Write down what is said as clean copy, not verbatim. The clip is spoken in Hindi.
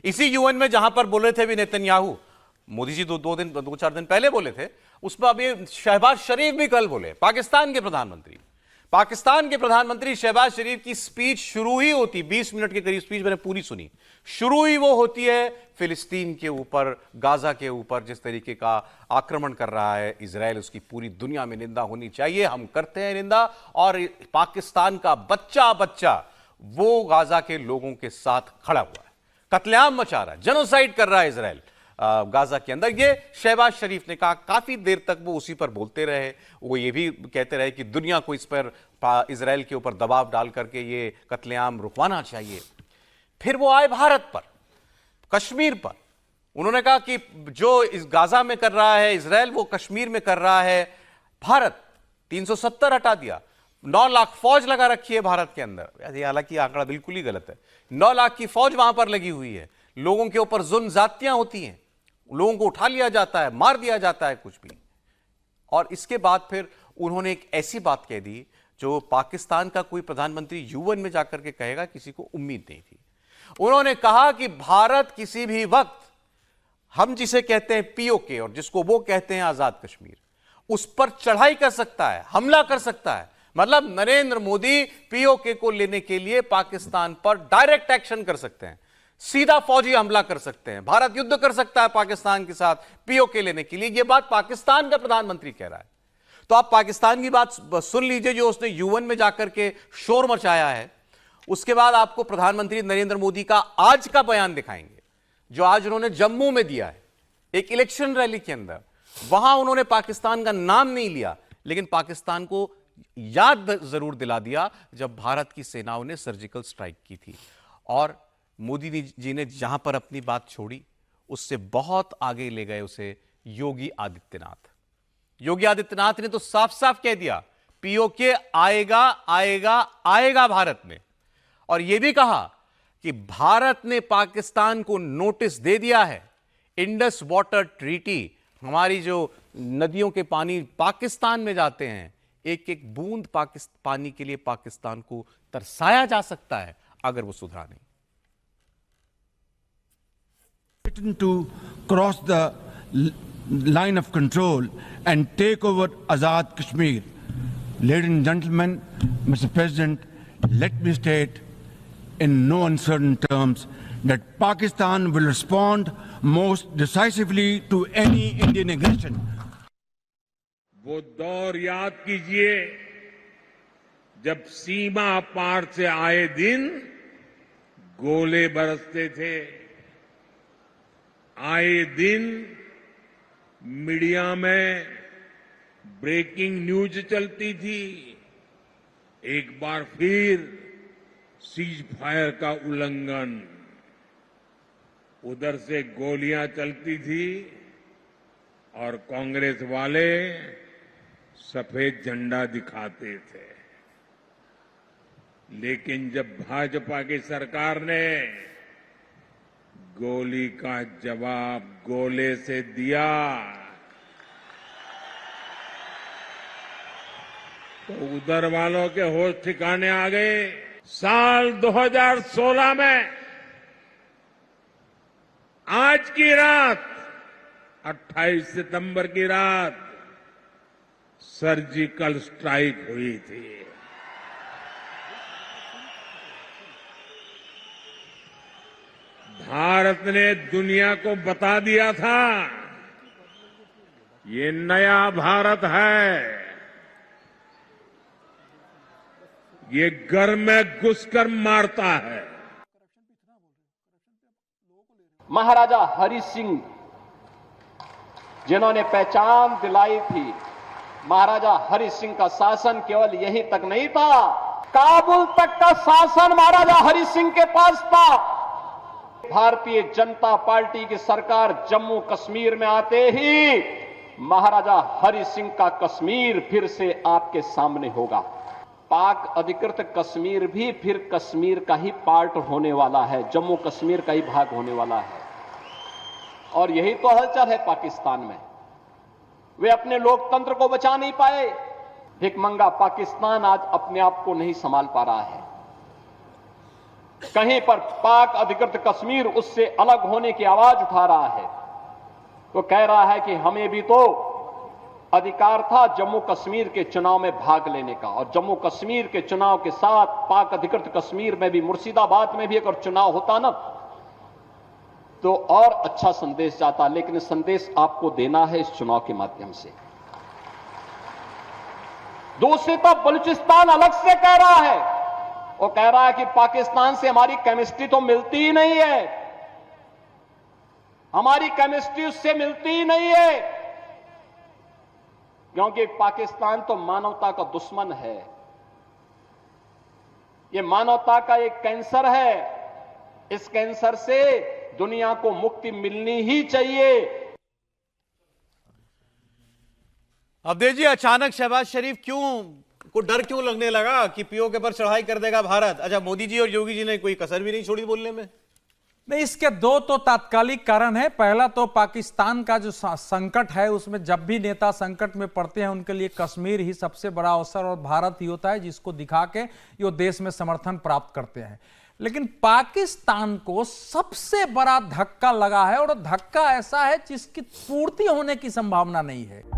इसी यूएन में जहां पर बोले थे भी नेतन्याहू, मोदी जी दो चार दिन पहले बोले थे, उस पर अभी शहबाज शरीफ भी कल बोले, पाकिस्तान के प्रधानमंत्री शहबाज शरीफ की स्पीच शुरू ही होती, 20 मिनट के करीब स्पीच मैंने पूरी सुनी, शुरू ही वो होती है फिलिस्तीन के ऊपर, गाजा के ऊपर जिस तरीके का आक्रमण कर रहा है इजराइल, उसकी पूरी दुनिया में निंदा होनी चाहिए, हम करते हैं निंदा। और पाकिस्तान का बच्चा बच्चा वो गाजा के लोगों के साथ खड़ा हुआ है, कत्लेआम मचा रहा है, जेनोसाइड कर रहा है इजराइल गाजा के अंदर। ये शहबाज शरीफ ने कहा, काफी देर तक वो उसी पर बोलते रहे, वो ये भी कहते रहे कि दुनिया को इस पर इजराइल के ऊपर दबाव डाल करके ये कत्लेआम रुकवाना चाहिए। फिर वो आए भारत पर, कश्मीर पर, उन्होंने कहा कि जो इस गाजा में कर रहा है इजराइल, वो कश्मीर में कर रहा है भारत। 370 हटा दिया, 9 लाख फौज लगा रखी है भारत के अंदर, हालांकि आंकड़ा बिल्कुल ही गलत है, 9 लाख की फौज वहां पर लगी हुई है, लोगों के ऊपर जुल्म जातियां होती हैं, लोगों को उठा लिया जाता है, मार दिया जाता है कुछ भी। और इसके बाद फिर उन्होंने एक ऐसी बात कह दी जो पाकिस्तान का कोई प्रधानमंत्री यूएन में जाकर के कहेगा, किसी को उम्मीद नहीं थी। उन्होंने कहा कि भारत किसी भी वक्त, हम जिसे कहते हैं पीओके और जिसको वो कहते हैं आजाद कश्मीर, उस पर चढ़ाई कर सकता है, हमला कर सकता है। मतलब नरेंद्र मोदी पीओके को लेने के लिए पाकिस्तान पर डायरेक्ट एक्शन कर सकते हैं, सीधा फौजी हमला कर सकते हैं, भारत युद्ध कर सकता है पाकिस्तान के साथ पीओके लेने के लिए। यह बात पाकिस्तान का प्रधानमंत्री कह रहा है। तो आप पाकिस्तान की बात सुन लीजिए, जो उसने यूएन में जाकर के शोर मचाया है। उसके बाद आपको प्रधानमंत्री नरेंद्र मोदी का आज का बयान दिखाएंगे, जो आज उन्होंने जम्मू में दिया है एक इलेक्शन रैली के अंदर। वहां उन्होंने पाकिस्तान का नाम नहीं लिया, लेकिन पाकिस्तान को याद जरूर दिला दिया जब भारत की सेनाओं ने सर्जिकल स्ट्राइक की थी। और मोदी जी ने जहां पर अपनी बात छोड़ी, उससे बहुत आगे ले गए उसे योगी आदित्यनाथ। योगी आदित्यनाथ ने तो साफ साफ कह दिया, पीओके आएगा आएगा आएगा भारत में। और यह भी कहा कि भारत ने पाकिस्तान को नोटिस दे दिया है, इंडस वाटर ट्रीटी, हमारी जो नदियों के पानी पाकिस्तान में जाते हैं, एक एक बूंद पानी के लिए पाकिस्तान को तरसाया जा सकता है अगर वो सुधरा नहीं। To cross the line of control and take over Azad Kashmir. Ladies and gentlemen, Mr. President, let me state in no uncertain terms that Pakistan will respond most decisively to any Indian aggression. वो दौर याद कीजिए जब सीमा पार से आए दिन गोले बरसते थे, आए दिन मीडिया में ब्रेकिंग न्यूज चलती थी, एक बार फिर सीज फायर का उल्लंघन, उधर से गोलियां चलती थी और कांग्रेस वाले सफेद झंडा दिखाते थे। लेकिन जब भाजपा की सरकार ने गोली का जवाब गोले से दिया तो उधर वालों के होश ठिकाने आ गए। साल 2016 में आज की रात 28 सितंबर की रात सर्जिकल स्ट्राइक हुई थी। भारत ने दुनिया को बता दिया था, ये नया भारत है, ये घर में घुसकर मारता है। महाराजा हरि सिंह जिन्होंने पहचान दिलाई थी, महाराजा हरि सिंह का शासन केवल यहीं तक नहीं था, काबुल तक का शासन महाराजा हरि सिंह के पास था। भारतीय जनता पार्टी की सरकार जम्मू कश्मीर में आते ही महाराजा हरि सिंह का कश्मीर फिर से आपके सामने होगा। पाक अधिकृत कश्मीर भी फिर कश्मीर का ही पार्ट होने वाला है, जम्मू कश्मीर का ही भाग होने वाला है। और यही तो हलचल है पाकिस्तान में। वे अपने लोकतंत्र को बचा नहीं पाए, भिखमंगा पाकिस्तान आज अपने आप को नहीं संभाल पा रहा है। कहीं पर पाक अधिकृत कश्मीर उससे अलग होने की आवाज उठा रहा है, तो कह रहा है कि हमें भी तो अधिकार था जम्मू कश्मीर के चुनाव में भाग लेने का, और जम्मू कश्मीर के चुनाव के साथ पाक अधिकृत कश्मीर में भी, मुर्शिदाबाद में भी अगर चुनाव होता ना तो और अच्छा संदेश जाता। लेकिन संदेश आपको देना है इस चुनाव के माध्यम से। दूसरी तरफ बलूचिस्तान अलग से कह रहा है, वो कह रहा है कि पाकिस्तान से हमारी केमिस्ट्री तो मिलती ही नहीं है, हमारी केमिस्ट्री उससे मिलती ही नहीं है, क्योंकि पाकिस्तान तो मानवता का दुश्मन है, ये मानवता का एक कैंसर है, इस कैंसर से दुनिया को मुक्ति मिलनी ही चाहिए। अब देखिए अचानक शहबाज शरीफ को डर क्यों लगने लगा कि पीओके पर चढ़ाई कर देगा भारत? अच्छा, मोदी जी और योगी जी ने कोई कसर भी नहीं छोड़ी बोलने में। नहीं, इसके दो तो तात्कालिक कारण है। पहला तो पाकिस्तान का जो संकट है, उसमें जब भी नेता संकट में पड़ते हैं उनके लिए कश्मीर ही सबसे बड़ा अवसर और भारत ही होता है जिसको दिखा के ये देश में समर्थन प्राप्त करते हैं। लेकिन पाकिस्तान को सबसे बड़ा धक्का लगा है, और धक्का ऐसा है जिसकी पूर्ति होने की संभावना नहीं है।